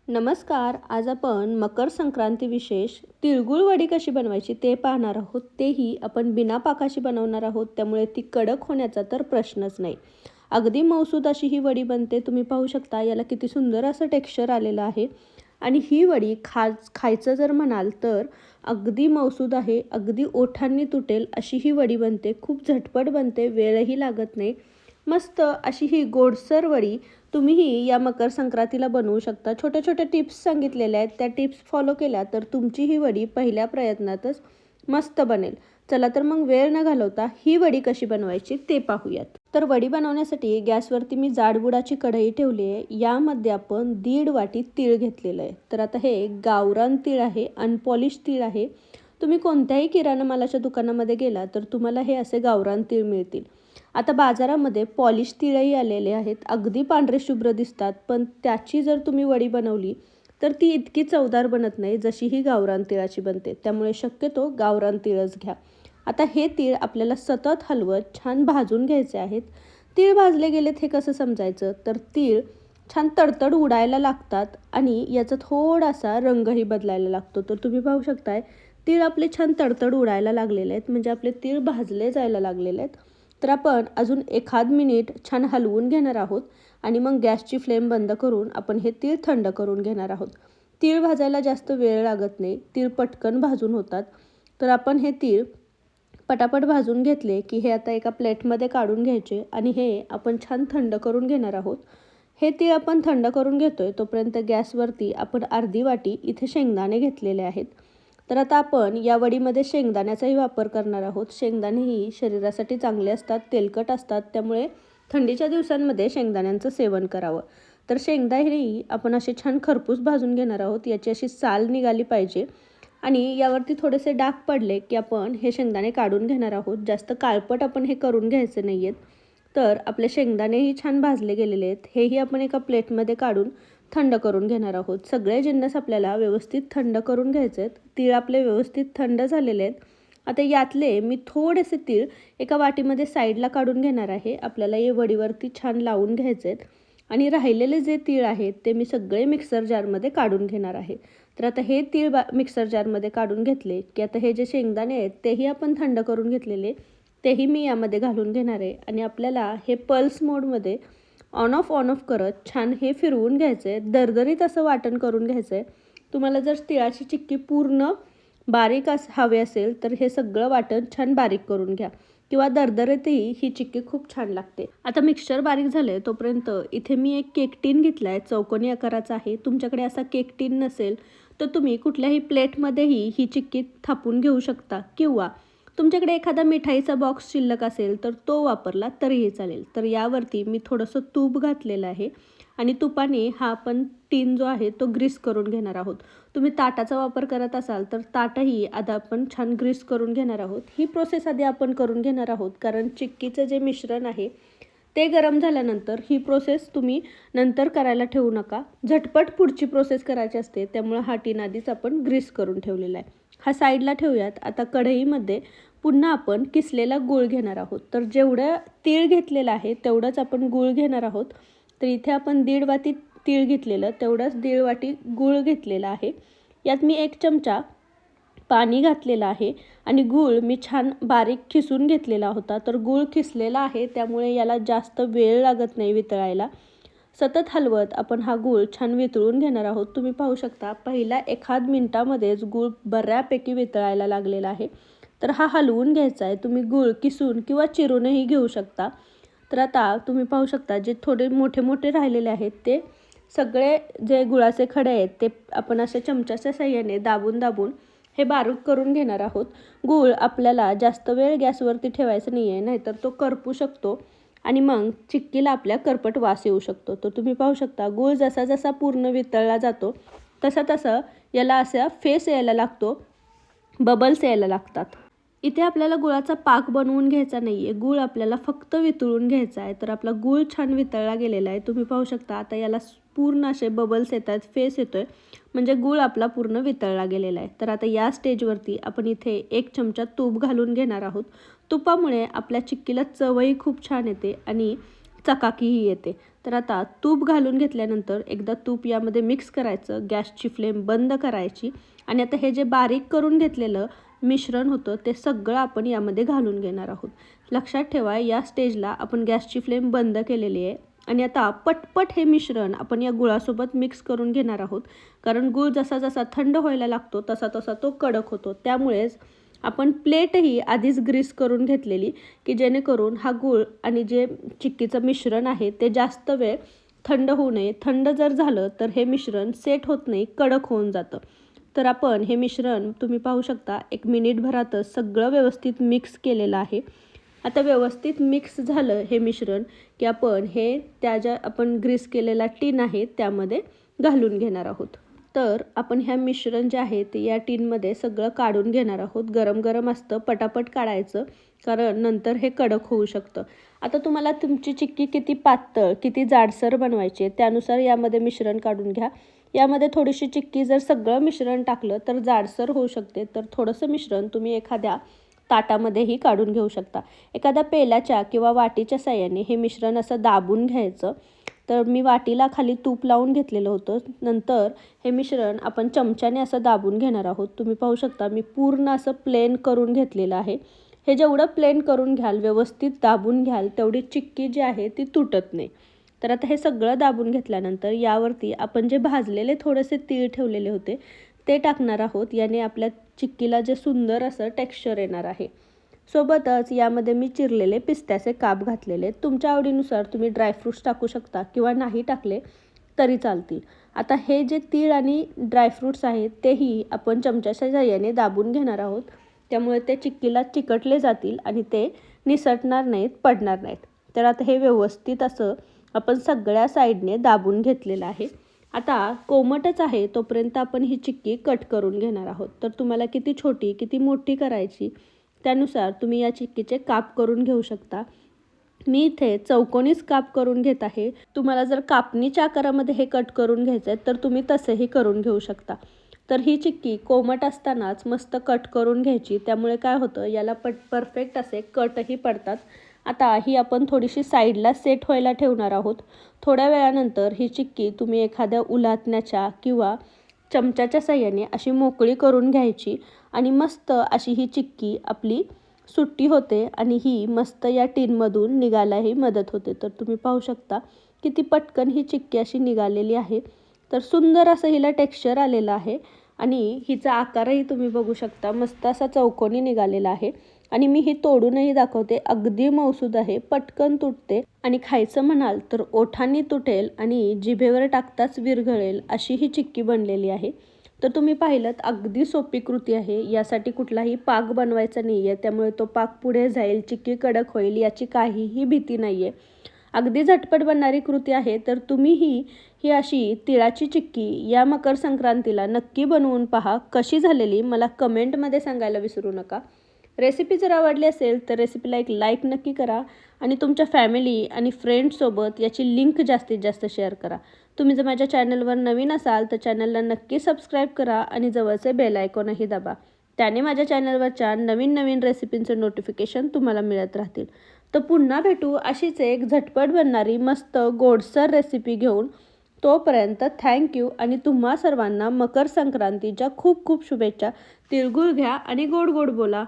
नमस्कार. आज आपण मकर संक्रांती विशेष तिळगुळ वडी कशी बनवायची ते पाहणार आहोत. तेही आपण बिना पाकाशी बनवणार आहोत, त्यामुळे ती कडक होण्याचा तर प्रश्नच नाही. अगदी मऊसूद अशी ही वडी बनते. तुम्ही पाहू शकता याला किती सुंदर असं टेक्स्चर आलेलं आहे. आणि ही वडी खायचं जर म्हणाल तर अगदी मऊसूद आहे, अगदी ओठांनी तुटेल अशी ही वडी बनते. खूप झटपट बनते, वेळही लागत नाही. मस्त अशी ही गोडसर वडी तुम्हीही या मकर संक्रांतीला बनवू शकता. छोट्या छोट्या टिप्स सांगितलेल्या आहेत, त्या टिप्स फॉलो केल्या तर तुमची ही वडी पहिल्या प्रयत्नातच मस्त बनेल. चला तर मग वेळ न घालवता ही वडी कशी बनवायची ते पाहूयात. तर वडी बनवण्यासाठी गॅसवरती मी जाडबुडाची कढई ठेवली आहे. यामध्ये आपण 1.5 वाटी तीळ घेतलेलं आहे. तर आता हे गावरान तीळ आहे, अनपॉलिश तीळ आहे. तुम्ही कोणत्याही किराणा मालाच्या दुकानामध्ये गेला तर तुम्हाला हे असे गावरान तीळ मिळतील. आता बाजारामध्ये पॉलिश तिळही आलेले आहेत, अगदी पांढरे शुभ्र दिसतात, पण त्याची जर तुम्ही वडी बनवली तर ती इतकी चवदार बनत नाही जशी ही गावरान तिळाची बनते. त्यामुळे शक्यतो गावरान तिळच घ्या. आता हे तीळ आपल्याला सतत हलवत छान भाजून घ्यायचे आहेत. तीळ भाजले गेलेत हे कसं समजायचं, तर तीळ छान तडतड उडायला लागतात आणि याचा थोडासा रंगही बदलायला लागतो. तर तुम्ही पाहू शकताय तीळ आपले छान तडतड उडायला लागलेले आहेत, म्हणजे आपले तीळ भाजले जायला लागलेले आहेत. तर आपण अजून एखाद मिनिट छान हलवून घेणार आहोत आणि मग गॅसची फ्लेम बंद करून आपण हे तीळ थंड करून घेणार आहोत. तीळ भाजायला जास्त वेळ लागत नाही, तीळ पटकन भाजून होतात. तर आपण हे तीळ पटापट भाजून घेतले की हे आता एका प्लेटमध्ये काढून घ्यायचे आणि हे आपण छान थंड करून घेणार आहोत. हे तीळ आपण थंड करून घेतोय तोपर्यंत गॅसवरती आपण अर्धी वाटी इथे शेंगदाणे घेतलेले आहेत. तर आता आपण या वडीमध्ये शेंगदाण्याचाही वापर करणार आहोत. शेंगदाणेही शरीरासाठी चांगले असतात, तेलकट असतात, त्यामुळे थंडीच्या दिवसांमध्ये शेंगदाण्यांचं सेवन करावं. तर शेंगदाणेही आपण असे छान खरपूस भाजून घेणार आहोत. याची अशी साल निघाली पाहिजे आणि यावरती थोडेसे डाग पडले की आपण हे शेंगदाणे काढून घेणार आहोत. जास्त काळपट आपण हे करून घ्यायचे नाही आहेत. तर आपले शेंगदाणेही छान भाजले गेलेले आहेत. हेही आपण एका प्लेटमध्ये काढून थंड करून घेणार आहोत. सगळे जिन्नस आपल्याला व्यवस्थित थंड करून घ्यायचे आहेत. तीळ आपले व्यवस्थित थंड झालेले आहेत. आता यातले मी थोडेसे तीळ एका वाटीमध्ये साईडला काढून घेणार आहे. आपल्याला हे वडीवरती छान लावून घ्यायचे आहेत आणि राहिलेले जे तीळ आहेत ते मी सगळे मिक्सर जारमध्ये काढून घेणार आहे. तर आता हे तीळ मिक्सर जारमध्ये काढून घेतले की आता हे जे शेंगदाणे आहेत तेही आपण थंड करून घेतलेले तेही मी यामध्ये घालून घेणार आहे आणि आपल्याला हे पल्स मोडमध्ये ऑन ऑफ करत छान हे फिरवून घ्यायचं आहे. दरदरीत असं वाटण करून घ्यायचं आहे. तुम्हाला जर तिळाची चिक्की पूर्ण बारीक हवे असेल तर हे सगळं वाटण छान बारीक करून घ्या किंवा दरदरीतही ही चिक्की खूप छान लागते. आता मिक्सचर बारीक झाले तोपर्यंत इथे मी एक केक टीन घेतला आहे, चौकोनी आकाराचा आहे. तुमच्याकडे असा केक टीन नसेल तर तुम्ही कुठल्याही प्लेटमध्येही ही चिक्की थापून घेऊ शकता किंवा तुमच्याकडे एखादा मिठाईचा बॉक्स शिल्लक असेल तर तो वापरला तरीही चालेल. तर यावरती मी थोडंसं तूप घातलेलं आहे आणि तुपाने हा आपण टीन जो आहे तो ग्रीस करून घेणार आहोत. तुम्ही ताटाचा वापर करत असाल तर ताटही आता आपण छान ग्रीस करून घेणार आहोत. ही प्रोसेस आधी आपण करून घेणार आहोत कारण चिक्कीचं जे मिश्रण आहे ते गरम झाल्यानंतर ही प्रोसेस तुम्ही नंतर करायला ठेवू नका. झटपट पुढची प्रोसेस करायची असते, त्यामुळे हा टीन आधीच आपण ग्रीस करून ठेवलेला आहे. हा साईडला ठेवूयात. आता कढईमध्ये पुन्हा आपण किसलेला गूळ घेणार आहोत. तर जेवढं तीळ घेतलेलं आहे तेवढंच आपण गूळ घेणार आहोत. तर इथे आपण 1.5 वाटी तीळ घेतलेलं तेवढंच 1.5 वाटी गूळ घेतलेला आहे. यात मी 1 चमचा पाणी घातलेलं आहे आणि गूळ मी छान बारीक खिसून घेतलेला होता. तर गूळ खिसलेला आहे त्यामुळे याला जास्त वेळ लागत नाही वितळायला. सतत हलवत आपण हा गूळ छान वितळून घेणार आहोत. तुम्ही पाहू शकता पहिल्या एखाद मिनिटामध्येच गूळ बऱ्यापैकी वितळायला लागलेला आहे. तर हा हलवून घ्यायचा आहे. तुम्ही गूळ किसून किंवा चिरूनही घेऊ शकता. तर आता तुम्ही पाहू शकता जे थोडे मोठे मोठे राहिलेले आहेत ते सगळे जे गुळाचे खडे आहेत ते आपण अशा चमच्याच्या साहाय्याने दाबून दाबून हे बारीक करून घेणार आहोत. गूळ आपल्याला जास्त वेळ गॅसवरती ठेवायचं नाही आहे, नाहीतर तो करपू शकतो आणि मग चिक्कीला आपल्या करपट वास येऊ शकतो. तर तुम्ही पाहू शकता गूळ जसा जसा पूर्ण वितळला जातो तसा तसा याला असा फेस यायला लागतो, बबल्स यायला लागतात. इथे आपल्याला गुळाचा पाक बनवून घ्यायचा नाही आहे, गूळ आपल्याला फक्त वितळून घ्यायचा आहे. तर आपला गूळ छान वितळला गेलेला आहे. तुम्ही पाहू शकता आता याला पूर्ण असे बबल्स येत आहेत, फेस येतो आहे, म्हणजे गूळ आपला पूर्ण वितळला गेलेला आहे. तर आता या स्टेजवरती आपण इथे 1 चमचा तूप घालून घेणार आहोत. तुपामुळे आपल्या चिक्कीला चवही खूप छान येते आणि चकाकीही येते. तर आता तूप घालून घेतल्यानंतर एकदा तूप यामध्ये मिक्स करायचं, गॅसची फ्लेम बंद करायची आणि आता हे जे बारीक करून घेतलेलं मिश्रण होतं ते सगळं आपण यामध्ये घालून घेणार आहोत. लक्षात ठेवा, या स्टेजला आपण गॅसची फ्लेम बंद केलेली आहे आणि आता पटपट हे मिश्रण आपण या गुळासोबत मिक्स करून घेणार आहोत. कारण गूळ जसा जसा थंड व्हायला लागतो तसा तसा तो कडक होतो. त्यामुळेच आपण प्लेटही आधीच ग्रीस करून घेतलेली, की जेणेकरून हा गूळ आणि जे चिक्कीचं मिश्रण आहे ते जास्त वेळ थंड होऊ नये. थंड जर झालं तर हे मिश्रण सेट होत नाही, कडक होऊन जातं. तर आपण हे मिश्रण तुम्ही पाहू शकता 1 मिनिटभरातच सगळं व्यवस्थित मिक्स केलेलं आहे. आता व्यवस्थित मिक्स झालं हे मिश्रण, की आपण हे त्या ज्या आपण ग्रीस केलेला टीन आहे त्यामध्ये घालून घेणार आहोत. तर आपण ह्या मिश्रण जे आहे ते या टीनमध्ये सगळं काढून घेणार आहोत. गरम गरम असतं, पटापट काढायचं, कारण नंतर हे कडक होऊ शकतं. आता तुम्हाला तुमची चिक्की किती पातळ, किती जाडसर बनवायची आहे त्यानुसार यामध्ये मिश्रण काढून घ्या. यामध्ये थोडीशी चिक्की जर सगळं मिश्रण टाकलं तर जाडसर होऊ शकते. तर थोडंसं मिश्रण तुम्ही एखाद्या ताटामध्येही काढून घेऊ शकता. एखाद्या पेल्याच्या किंवा वाटीच्या साहाय्याने हे मिश्रण असं दाबून घ्यायचं. तर मी वाटीला खाली तूप लावून घेतलेलं होतं. नंतर हे मिश्रण आपण चमच्याने असं दाबून घेणार आहोत. तुम्ही पाहू शकता मी पूर्ण असं प्लेन करून घेतलेलं आहे. हे जेवढं प्लेन करून घ्याल, व्यवस्थित दाबून घ्याल, तेवढी चिक्की जी आहे ती तुटत नाही. तर आता हे सगळं दाबून घेतल्यानंतर यावरती आपण जे भाजलेले थोडेसे तीळ ठेवलेले होते ते टाकणार आहोत. याने आपल्या चिक्कीला जे सुंदर असं टेक्स्चर येणार आहे. सोबतच यामध्ये मी चिरलेले पिस्त्याचे काप घातलेले. तुमच्या आवडीनुसार तुम्ही ड्रायफ्रूट्स टाकू शकता किंवा नाही टाकले तरी चालतील. आता हे जे तीळ आणि ड्रायफ्रूट्स आहेत तेही आपण चमच्याच्या साहाय्याने दाबून घेणार आहोत. त्यामुळे ते चिक्कीला चिकटले जातील आणि ते निसटणार नाहीत, पडणार नाहीत. तर आता हे व्यवस्थित असं आपण सगळ्या साईडने दाबून घेतलेलं आहे. आता कोमटच आहे तोपर्यंत आपण ही चिक्की कट करून घेणार आहोत. तर तुम्हाला किती छोटी, किती मोठी करायची त्यानुसार तुम्ही या चिक्कीचे काप करून घेऊ शकता. मी इथे चौकोनीच काप करून घेत आहे. तुम्हाला जर कापणीच्या आकारामध्ये हे कट करून घ्यायचं आहे तर तुम्ही तसेही करून घेऊ शकता. तर ही चिक्की कोमट असतानाच मस्त कट करून घ्यायची. त्यामुळे काय होतं, याला परफेक्ट असे कटही पडतात. आता ही आपण थोडीशी साईडला सेट व्हायला ठेवणार आहोत. थोड्या वेळानंतर ही चिक्की तुम्ही एखाद्या उलथण्याच्या किंवा चमच्याच्या साहाय्याने अशी मोकळी करून घ्यायची आणि मस्त अशी ही चिक्की आपली सुट्टी होते आणि ही मस्त या टीनमधून निघायलाही मदत होते. तर तुम्ही पाहू शकता किती पटकन ही चिक्की अशी निघालेली आहे. तर सुंदर असं हिला टेक्स्चर आलेलं आहे आणि हिचा आकारही तुम्ही बघू शकता, मस्त असा चौकोनी निघालेला आहे. आणि मी ही तोडूनही दाखवते. अगदी मऊसूद आहे, पटकन तुटते आणि खायचं म्हणाल तर ओठांनी तुटेल आणि जिभेवर टाकताच विरघळेल अशी ही चिक्की बनलेली आहे. तर तुम्ही पाहिलंत अगदी सोपी कृती आहे. यासाठी कुठलाही पाक बनवायचा नाही आहे, त्यामुळे तो पाक पुढे जाईल, चिक्की कडक होईल याची काहीही भीती नाही आहे. अगदी झटपट बनणारी कृती आहे. तर तुम्हीही ही अशी तिळाची चिक्की या मकर संक्रांतीला नक्की बनवून पहा. कशी झालेली मला कमेंटमध्ये सांगायला विसरू नका. रेसिपी जर आवडली असेल तर रेसिपीला एक लाईक नक्की करा आणि तुमच्या फॅमिली आणि फ्रेंड्ससोबत याची लिंक जास्तीत जास्त शेअर करा. तुम्ही जर माझ्या चॅनलवर नवीन असाल तर चॅनलला नक्की सबस्क्राईब करा आणि जवळचे बेल आयकॉनही दाबा. त्याने माझ्या चॅनलवरच्या नवीन नवीन रेसिपींचं नोटिफिकेशन तुम्हाला मिळत राहतील. तर पुन्हा भेटू अशीच एक झटपट बनणारी मस्त गोडसर रेसिपी घेऊन. तोपर्यंत थँक्यू आणि तुम्हा सर्वांना मकर संक्रांतीच्या खूप खूप शुभेच्छा. तिळगुळ घ्या आणि गोड गोड बोला.